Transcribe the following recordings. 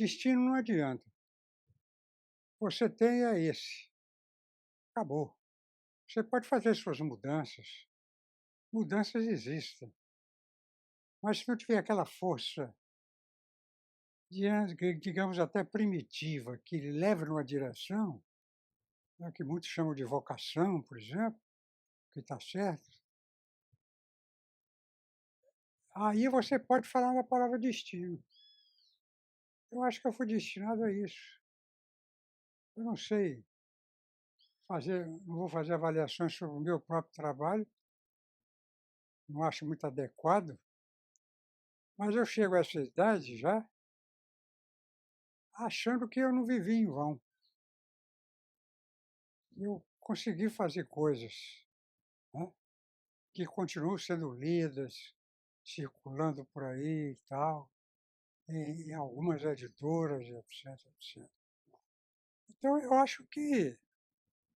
Destino não adianta. Você tem é esse, acabou. Você pode fazer suas mudanças, mudanças existem, mas se não tiver aquela força, digamos até primitiva, que leva numa direção, né, que muitos chamam de vocação, por exemplo, que está certo, aí você pode falar na palavra destino. Eu acho que eu fui destinado a isso. Eu não sei não vou fazer avaliações sobre o meu próprio trabalho, não acho muito adequado, mas eu chego a essa idade já achando que eu não vivi em vão. Eu consegui fazer coisas, né, que continuam sendo lidas, circulando por aí e tal, em algumas editoras, etc, etc. Então eu acho que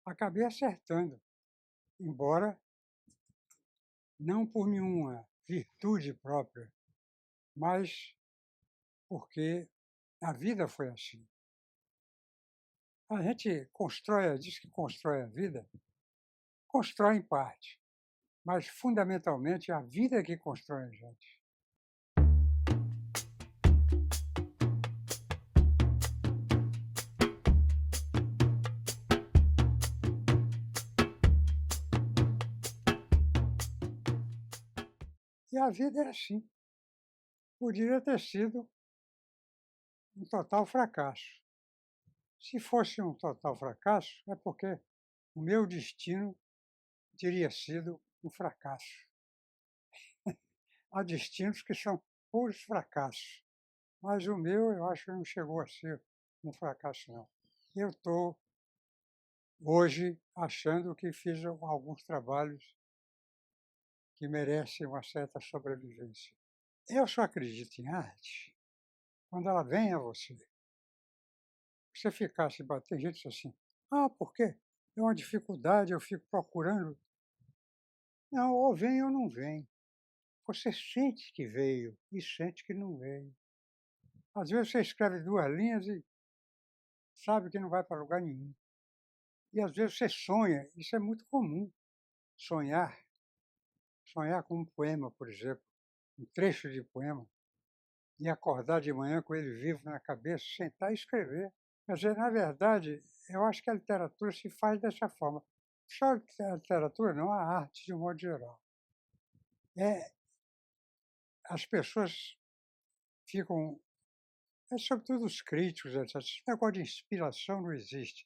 acabei acertando, embora não por nenhuma virtude própria, mas porque a vida foi assim. A gente diz que constrói a vida, constrói em parte, mas fundamentalmente é a vida que constrói a gente. E a vida é assim. Poderia ter sido um total fracasso. Se fosse um total fracasso, é porque o meu destino teria sido um fracasso. Há destinos que são puros fracassos, mas o meu eu acho que não chegou a ser um fracasso, não. Eu estou hoje achando que fiz alguns trabalhos que merecem uma certa sobrevivência. Eu só acredito em arte quando ela vem a você. Você ficar se bater, gente diz assim, por quê? É uma dificuldade, eu fico procurando. Não, ou vem ou não vem. Você sente que veio e sente que não veio. Às vezes você escreve 2 linhas e sabe que não vai para lugar nenhum. E às vezes você sonha, isso é muito comum, sonhar. Sonhar com um poema, por exemplo, um trecho de poema, e acordar de manhã com ele vivo na cabeça, sentar e escrever. Quer dizer, na verdade, eu acho que a literatura se faz dessa forma. Só a literatura não, a arte de um modo geral. As pessoas ficam, sobretudo os críticos, etc. Esse negócio de inspiração não existe.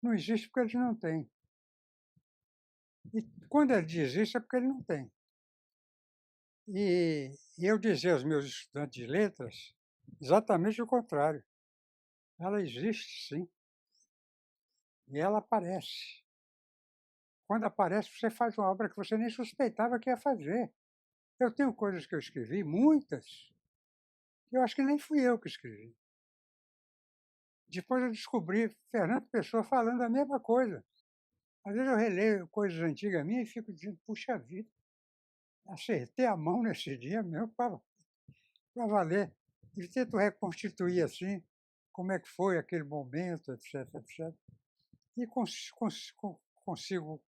Não existe porque eles não têm. E quando ele diz isso é porque ele não tem. E eu dizia aos meus estudantes de letras exatamente o contrário. Ela existe sim, e ela aparece. Quando aparece, você faz uma obra que você nem suspeitava que ia fazer. Eu tenho coisas que eu escrevi, muitas, que eu acho que nem fui eu que escrevi. Depois eu descobri Fernando Pessoa falando a mesma coisa. Às vezes eu releio coisas antigas minhas e fico dizendo, puxa vida, acertei a mão nesse dia mesmo para valer. E tento reconstituir assim como é que foi aquele momento, etc, etc. E consigo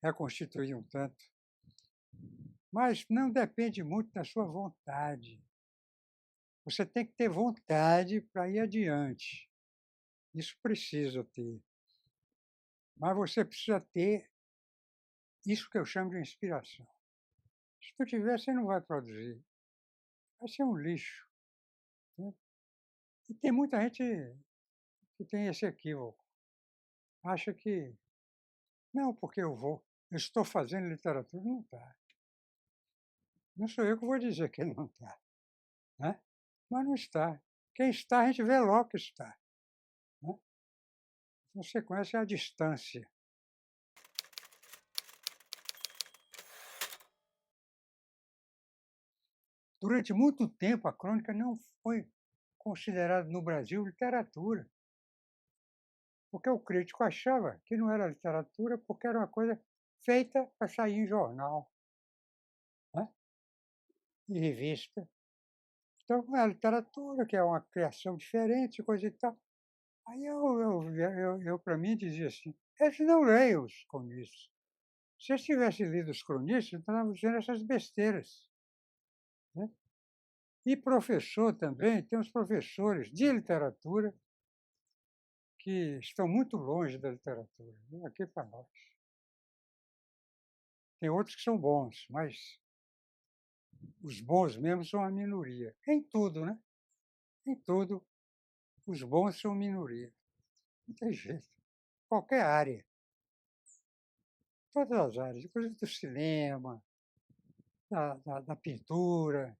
reconstituir um tanto. Mas não depende muito da sua vontade. Você tem que ter vontade para ir adiante. Isso precisa ter. Mas você precisa ter isso que eu chamo de inspiração. Se tu tiver, você não vai produzir. Vai ser um lixo. Né? E tem muita gente que tem esse equívoco. Acha que, não, porque eu estou fazendo literatura. Não está. Não sou eu que vou dizer que ele não está. Né? Mas não está. Quem está, a gente vê logo que está. Né? Você conhece a distância. Durante muito tempo, a crônica não foi considerada no Brasil literatura, porque o crítico achava que não era literatura porque era uma coisa feita para sair em jornal, né, em revista. Então, a literatura, que é uma criação diferente, coisa e tal. Aí eu para mim dizia assim: "Eles não leem os cronistas. Se eles tivessem lido os cronistas, não estavam dizendo essas besteiras", né. E professor também, tem uns professores de literatura que estão muito longe da literatura, viu, aqui para nós. Tem outros que são bons, mas os bons mesmo são a minoria. Em tudo, né, em tudo, os bons são minoria, não tem jeito, qualquer área, todas as áreas, inclusive do cinema, da pintura,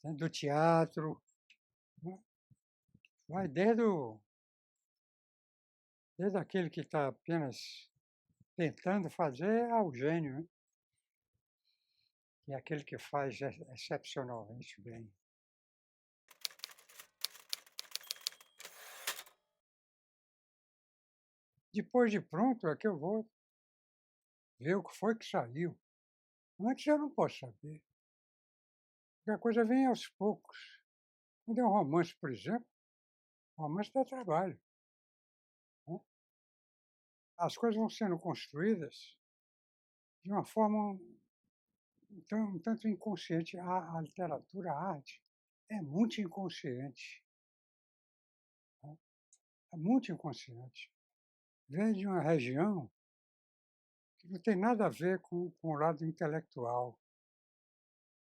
né, do teatro, né, vai desde aquele que está apenas tentando fazer ao gênio, né, que é aquele que faz excepcionalmente bem. Depois de pronto é que eu vou ver o que foi que saiu. Antes eu não posso saber, porque a coisa vem aos poucos. Quando é um romance, por exemplo, romance dá trabalho, né. As coisas vão sendo construídas de uma forma um tanto inconsciente. A literatura, a arte, é muito inconsciente, né, é muito inconsciente. Vem de uma região que não tem nada a ver com o lado intelectual.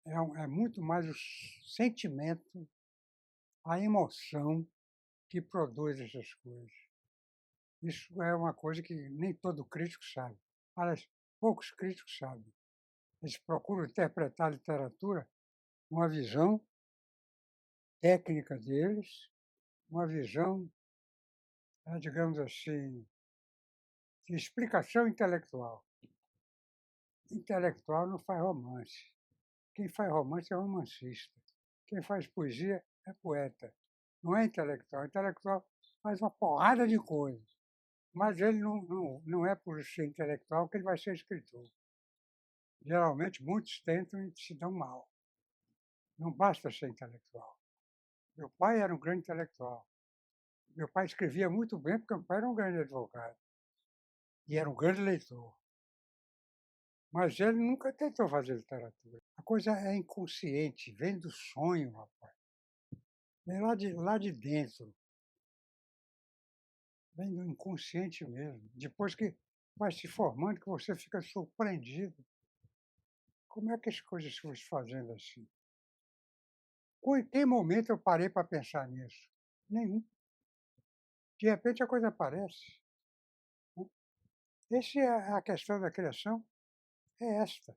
É muito mais o sentimento, a emoção que produz essas coisas. Isso é uma coisa que nem todo crítico sabe. Aliás, poucos críticos sabem. Eles procuram interpretar a literatura uma visão técnica deles, uma visão, digamos assim, de explicação intelectual. Intelectual não faz romance. Quem faz romance é romancista. Quem faz poesia é poeta. Não é intelectual. Intelectual faz uma porrada de coisas. Mas ele não é por ser intelectual que ele vai ser escritor. Geralmente, muitos tentam e se dão mal. Não basta ser intelectual. Meu pai era um grande intelectual. Meu pai escrevia muito bem, porque meu pai era um grande advogado. E era um grande leitor. Mas ele nunca tentou fazer literatura. A coisa é inconsciente, vem do sonho, rapaz. Vem lá de dentro, vem do inconsciente mesmo. Depois que vai se formando, que você fica surpreendido. Como é que as coisas foram se fazendo assim? Em que momento eu parei para pensar nisso? Nenhum. De repente a coisa aparece, né. Esse é a questão da criação, é esta.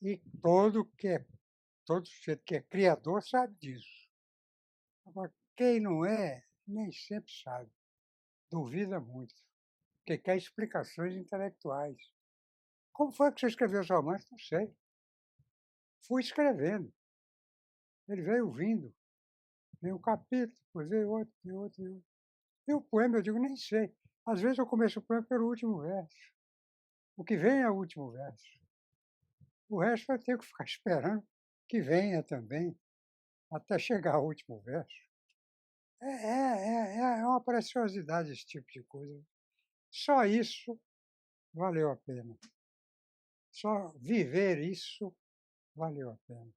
E todo ser que é criador sabe disso. Agora, quem não é, nem sempre sabe, duvida muito, porque quer explicações intelectuais. Como foi que você escreveu os romances? Não sei. Fui escrevendo, ele veio vindo, veio um capítulo, depois veio outro, veio outro, veio outro. E o poema, eu digo, nem sei. Às vezes eu começo o poema pelo último verso. O que vem é o último verso. O resto eu tenho que ficar esperando que venha também, até chegar ao último verso. É uma preciosidade esse tipo de coisa. Só isso valeu a pena. Só viver isso valeu a pena.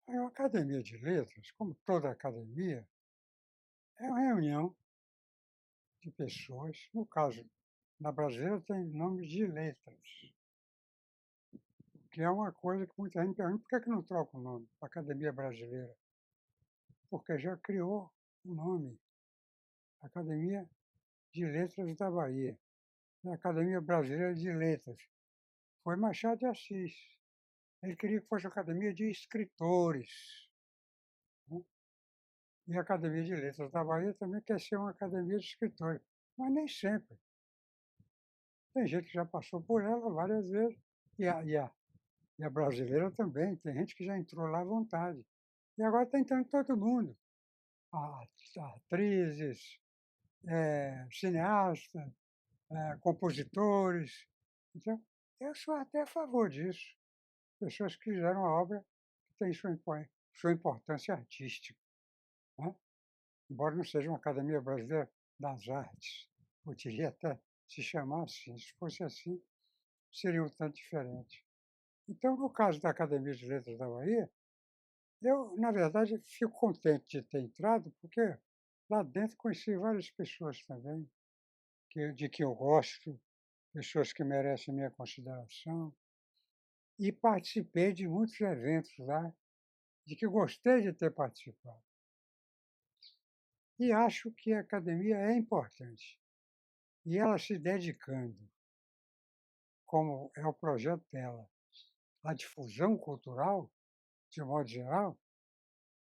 A Academia de Letras, como toda academia, é uma reunião de pessoas, no caso, na brasileira tem nome de letras, que é uma coisa que muita gente pergunta: por que não troca o nome para Academia Brasileira? Porque já criou o nome, Academia de Letras da Bahia, a Academia Brasileira de Letras. Foi Machado de Assis. Ele queria que fosse uma academia de escritores, né. E a Academia de Letras da Bahia também quer ser uma academia de escritores, mas nem sempre. Tem gente que já passou por ela várias vezes, e a brasileira também, tem gente que já entrou lá à vontade. E agora está entrando todo mundo, a atrizes, cineastas, compositores. Então, eu sou até a favor disso. Pessoas que fizeram a obra que tem sua importância artística, né? Embora não seja uma Academia Brasileira das Artes, poderia até se chamar assim. Se fosse assim, seria um tanto diferente. Então, no caso da Academia de Letras da Bahia, eu, na verdade, fico contente de ter entrado, porque lá dentro conheci várias pessoas também, de que eu gosto, pessoas que merecem minha consideração, e participei de muitos eventos lá, de que gostei de ter participado. E acho que a academia é importante. E ela se dedicando, como é o projeto dela, à difusão cultural, de um modo geral,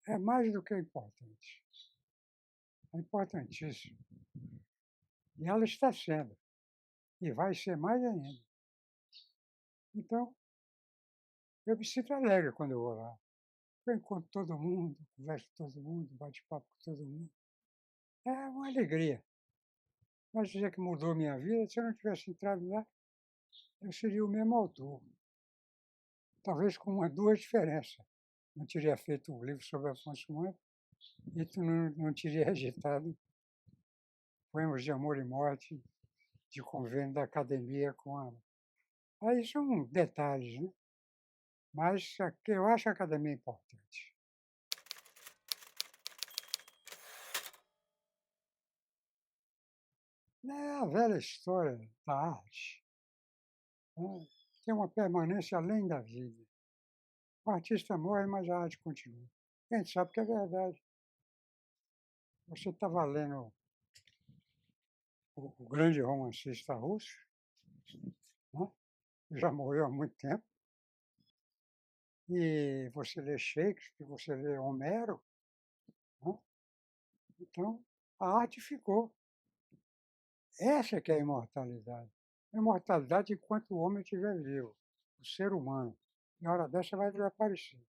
é mais do que importante. É importantíssimo. E ela está sendo, e vai ser mais ainda. Então, eu me sinto alegre quando eu vou lá. Eu encontro todo mundo, converso com todo mundo, bate papo com todo mundo. É uma alegria. Mas dizer que mudou minha vida, se eu não tivesse entrado lá, eu seria o mesmo autor. Talvez com duas diferenças. Não teria feito um livro sobre Afonso Manto e tu não teria registrado Poemas de Amor e Morte de convênio da academia com a. Aí são detalhes, né? Mas eu acho a academia importante. É a velha história da arte, né? Tem uma permanência além da vida. O artista morre, mas a arte continua. A gente sabe que é verdade. Você estava lendo o grande romancista russo, né? Já morreu há muito tempo, e você lê Shakespeare, você lê Homero, né? Então a arte ficou. Essa é que é a imortalidade. A imortalidade enquanto o homem estiver vivo, o ser humano. Na hora dessa vai desaparecer.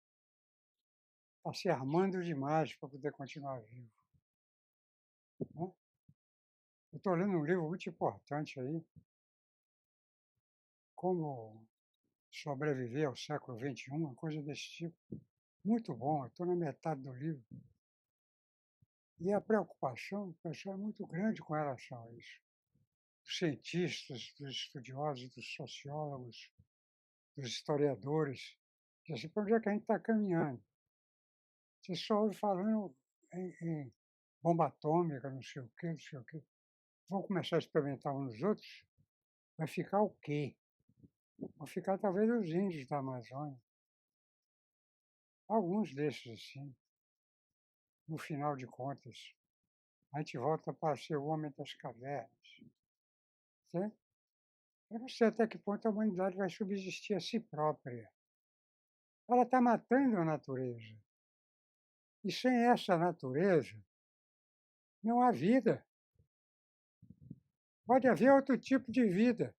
Está se armando demais para poder continuar vivo, né? Eu estou lendo um livro muito importante aí, Como Sobreviver ao Século XXI, uma coisa desse tipo. Muito bom, eu estou na metade do livro. E a preocupação do pessoal é muito grande com relação a isso. Dos cientistas, dos estudiosos, dos sociólogos, dos historiadores. Diz assim, para onde é que a gente está caminhando? Você só ouve falando em bomba atômica, não sei o quê, não sei o quê. Vão começar a experimentar uns nos outros, vai ficar o quê? Vão ficar talvez os índios da Amazônia. Alguns desses, assim, no final de contas. A gente volta para ser o homem das cavernas. Certo? Eu não sei até que ponto a humanidade vai subsistir a si própria. Ela está matando a natureza. E sem essa natureza, não há vida. Pode haver outro tipo de vida.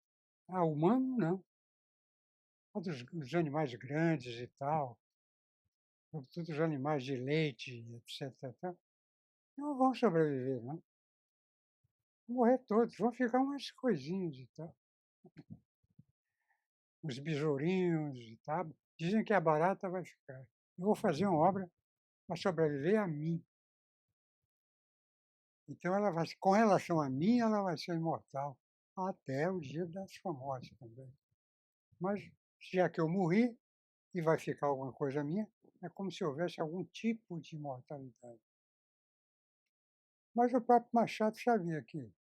A humano, não. A dos animais grandes e tal, sobretudo os animais de leite, etc. Tal, não vão sobreviver, não. Vão morrer todos, vão ficar umas coisinhas e tal. Os besourinhos e tal. Dizem que a barata vai ficar. Eu vou fazer uma obra para sobreviver a mim. Então, ela vai, com relação a mim, ela vai ser imortal até o dia da sua morte também. Mas, já que eu morri e vai ficar alguma coisa minha, é como se houvesse algum tipo de imortalidade. Mas o próprio Machado sabia que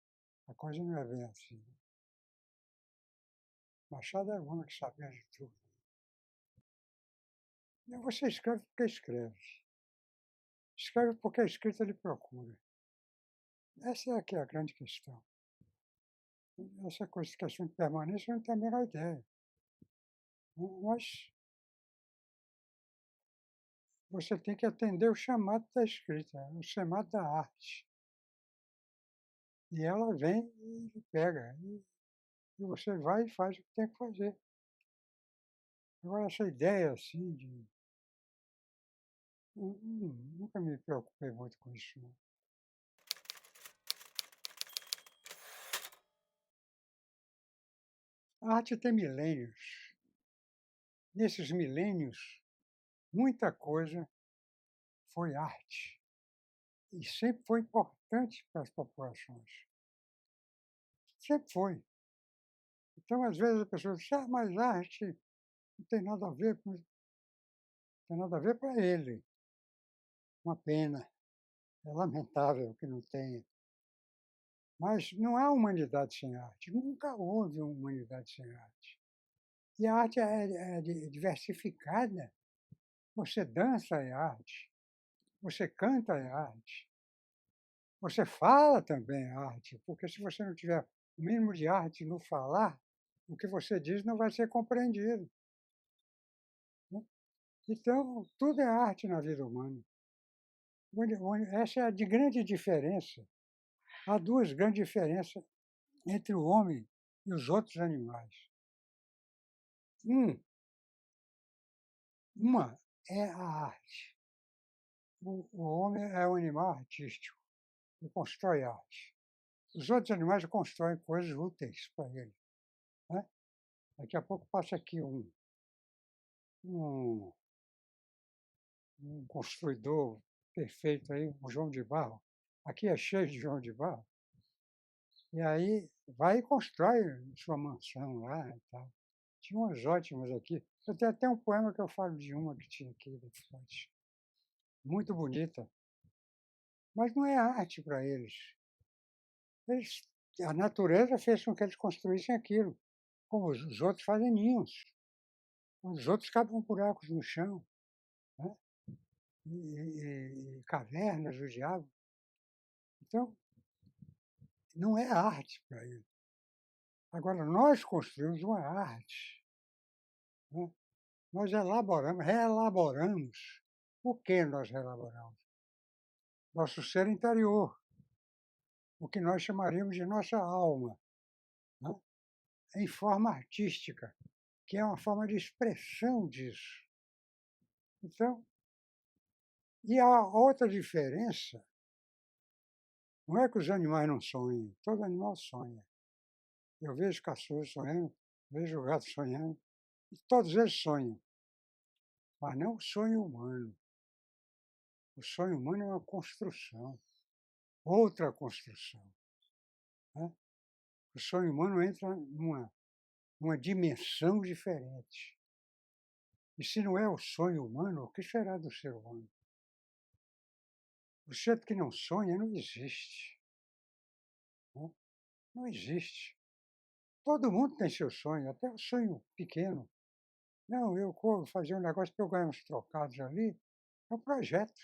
a coisa não é bem assim. Machado é um homem que sabia de tudo. E você escreve porque escreve. Escreve porque a escrita lhe procura. Essa é aqui a grande questão. Essa coisa, questão de permanência, eu não tenho a menor ideia. Mas você tem que atender o chamado da escrita, o chamado da arte. E ela vem e pega. E você vai e faz o que tem que fazer. Agora, essa ideia assim de. Nunca me preocupei muito com isso, não. A arte tem milênios. Nesses milênios, muita coisa foi arte e sempre foi importante para as populações. Sempre foi. Então, às vezes, a pessoa diz: "Ah, mas arte não tem nada a ver com isso", tem nada a ver para ele. Uma pena, é lamentável que não tenha. Mas não há humanidade sem arte, nunca houve humanidade sem arte. E a arte é diversificada. Você dança é arte, você canta é arte, você fala também é arte, porque se você não tiver o mínimo de arte no falar, o que você diz não vai ser compreendido, né. Então, tudo é arte na vida humana. Essa é a de grande diferença. Há 2 grandes diferenças entre o homem e os outros animais. Um Uma é a arte. O homem é um animal artístico e constrói arte. Os outros animais constroem coisas úteis para ele, né. Daqui a pouco passa aqui um um construidor perfeito aí, um João de Barro. Aqui é cheio de João de Barro. E aí vai e constrói sua mansão lá e tal. Tinha umas ótimas aqui. Eu tenho até um poema que eu falo de uma que tinha aqui da fonte, muito bonita, mas não é arte para eles. Eles A natureza fez com que eles construíssem aquilo, como os outros fazem ninhos, os outros cavam buracos no chão, né, e cavernas do diabo. Então, não é arte para eles. Agora nós construímos uma arte, né, nós reelaboramos. O que nós reelaboramos? Nosso ser interior, o que nós chamaríamos de nossa alma, né, em forma artística, que é uma forma de expressão disso. Então, e a outra diferença, não é que os animais não sonhem, todo animal sonha. Eu vejo cachorro sonhando, vejo gato sonhando, e todos eles sonham, mas não o sonho humano. O sonho humano é uma construção, outra construção, né. O sonho humano entra numa dimensão diferente. E se não é o sonho humano, o que será do ser humano? O ser que não sonha não existe, né, não existe. Todo mundo tem seu sonho, até o sonho pequeno. Não, eu vou fazer um negócio para eu ganhar uns trocados ali. É um projeto.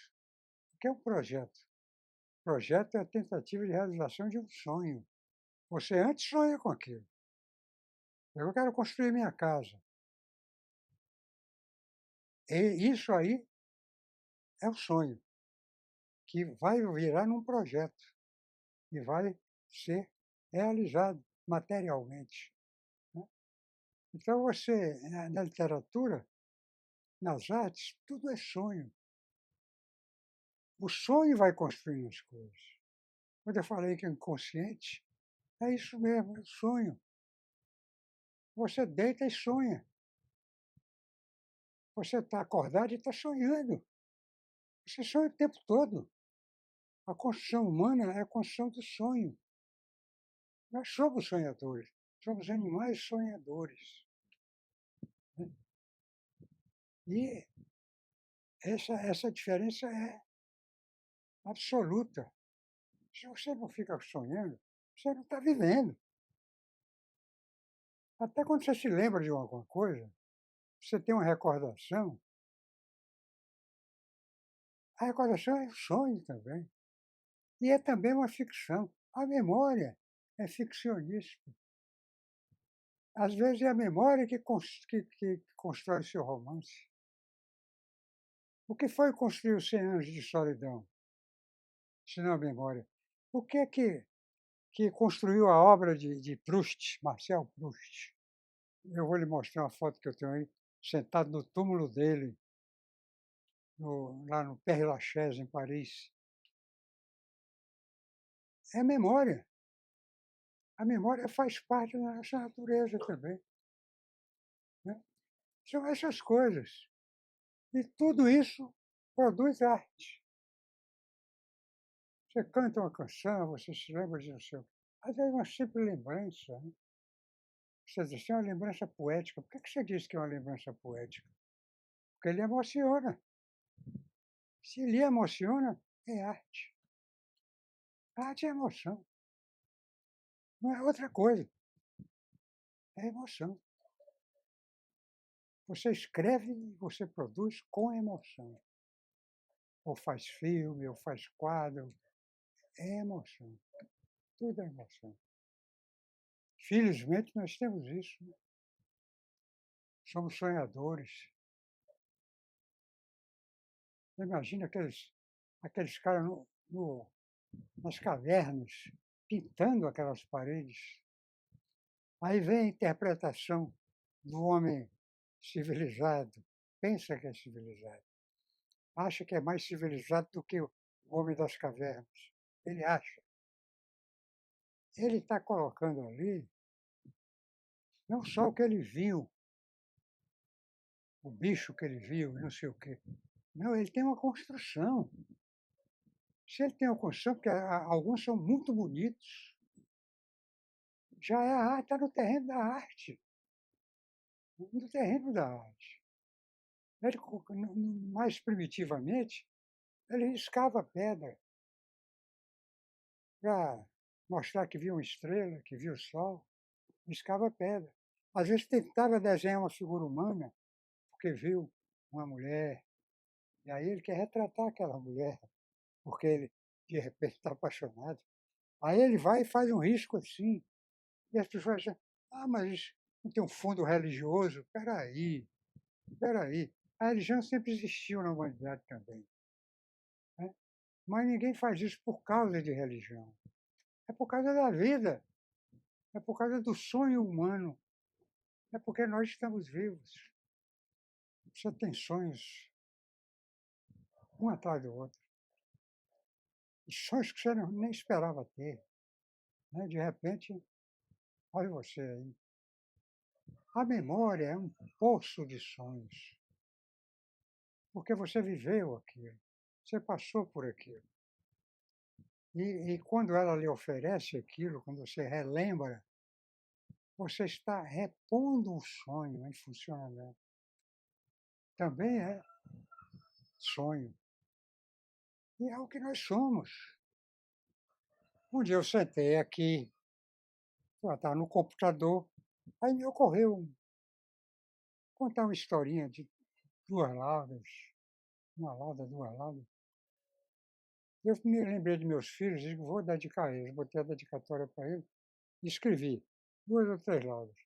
O que é um projeto? Projeto é a tentativa de realização de um sonho. Você antes sonha com aquilo. Eu quero construir minha casa. E isso aí é o sonho, que vai virar num projeto e vai ser realizado materialmente, né. Então você, na literatura, nas artes, tudo é sonho. O sonho vai construindo as coisas. Quando eu falei que é inconsciente, é isso mesmo, é o sonho. Você deita e sonha. Você está acordado e está sonhando. Você sonha o tempo todo. A construção humana é a construção do sonho. Nós somos sonhadores, somos animais sonhadores, né. E essa diferença é absoluta. Se você não fica sonhando, você não está vivendo. Até quando você se lembra de alguma coisa, você tem uma recordação, a recordação é um sonho também. E é também uma ficção. A memória é ficcionista. Às vezes é a memória que constrói seu romance. O que foi construir os 100 anos de solidão, se não a memória? O que é que construiu a obra de Proust, Marcel Proust? Eu vou lhe mostrar uma foto que eu tenho aí, sentado no túmulo dele, lá no Père Lachaise, em Paris. É memória. A memória faz parte da nossa natureza também. São essas coisas. E tudo isso produz arte. Você canta uma canção, você se lembra de não sei o quê. Às vezes uma simples lembrança, né? Você diz assim, é uma lembrança poética. Por que você diz que é uma lembrança poética? Porque ele emociona. Se ele emociona, é arte. Arte é emoção. Não é outra coisa. É emoção. Você escreve e você produz com emoção. Ou faz filme, ou faz quadro. É emoção. Tudo é emoção. Felizmente nós temos isso, né? Somos sonhadores. Imagina aqueles caras nas cavernas, pintando aquelas paredes. Aí vem a interpretação do homem civilizado. Pensa que é civilizado. Acha que é mais civilizado do que o homem das cavernas. Ele acha. Ele está colocando ali não só o que ele viu, o bicho que ele viu, não sei o quê. Não, ele tem uma construção. Se ele tem uma construção, porque alguns são muito bonitos, já é a arte, está no terreno da arte. No terreno da arte. Ele, mais primitivamente, ele riscava pedra para mostrar que viu uma estrela, que viu o sol, riscava pedra. Às vezes tentava desenhar uma figura humana, porque viu uma mulher, e aí ele quer retratar aquela mulher, porque ele, de repente, está apaixonado. Aí ele vai e faz um risco assim, e as pessoas acham, mas não tem um fundo religioso? Espera aí. A religião sempre existiu na humanidade também, né? Mas ninguém faz isso por causa de religião. É por causa da vida, é por causa do sonho humano, é porque nós estamos vivos. Você tem sonhos um atrás do outro, e sonhos que você nem esperava ter, né? De repente, olha você aí. A memória é um poço de sonhos, porque você viveu aquilo, você passou por aquilo. E quando ela lhe oferece aquilo, quando você relembra, você está repondo o sonho em funcionamento. Também é sonho. E é o que nós somos. Um dia eu sentei aqui, eu estava no computador, aí me ocorreu contar uma historinha de duas laudas, uma lauda, duas laudas. Eu me lembrei de meus filhos e digo, vou dedicar a eles. Botei a dedicatória para eles e escrevi duas ou três laudas.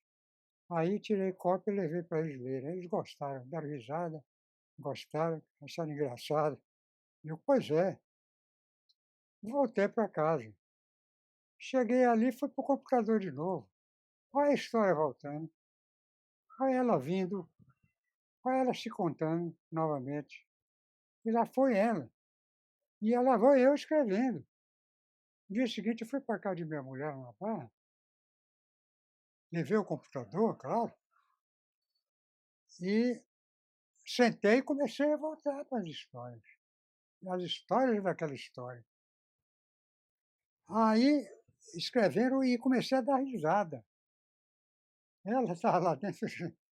Aí tirei cópia e levei para eles lerem. Eles gostaram, deram risada, gostaram, acharam engraçado. Eu, pois é. Voltei para casa. Cheguei ali, fui para o computador de novo. Olha a história voltando. Olha ela vindo. Olha ela se contando novamente. E lá foi ela. E lá vou eu escrevendo. No dia seguinte, eu fui para casa de minha mulher, na Barra, levei o computador, claro, e sentei e comecei a voltar para as histórias daquela história. Aí, escrevendo e comecei a dar risada. Ela estava lá dentro,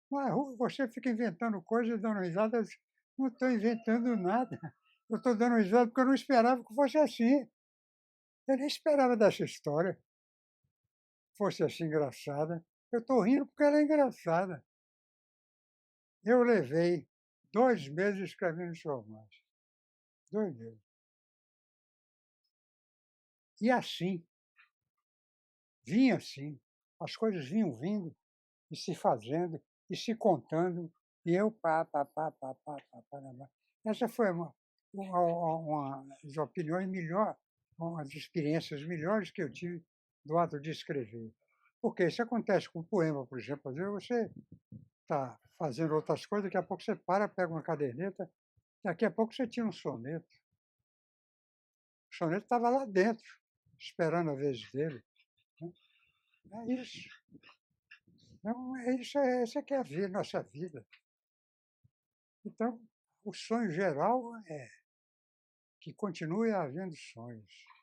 mas você fica inventando coisas, dando risada. Eu disse, não estou inventando nada. Eu estou dando risada porque eu não esperava que fosse assim. Eu nem esperava dessa história fosse assim engraçada. Eu estou rindo porque ela é engraçada. Eu levei 2 meses escrevendo esse romance. 2 meses. E assim, vinha assim. As coisas vinham vindo e se fazendo e se contando. E eu pá. Essa foi uma das opiniões melhores, uma das experiências melhores que eu tive do ato de escrever. Porque isso acontece com o poema, por exemplo. Às vezes você está fazendo outras coisas, daqui a pouco você para, pega uma caderneta, daqui a pouco você tira um soneto. O soneto estava lá dentro, esperando a vez dele, né? É isso. Não, é isso, essa que é a vida, nossa vida. Então, o sonho geral é que continue havendo sonhos.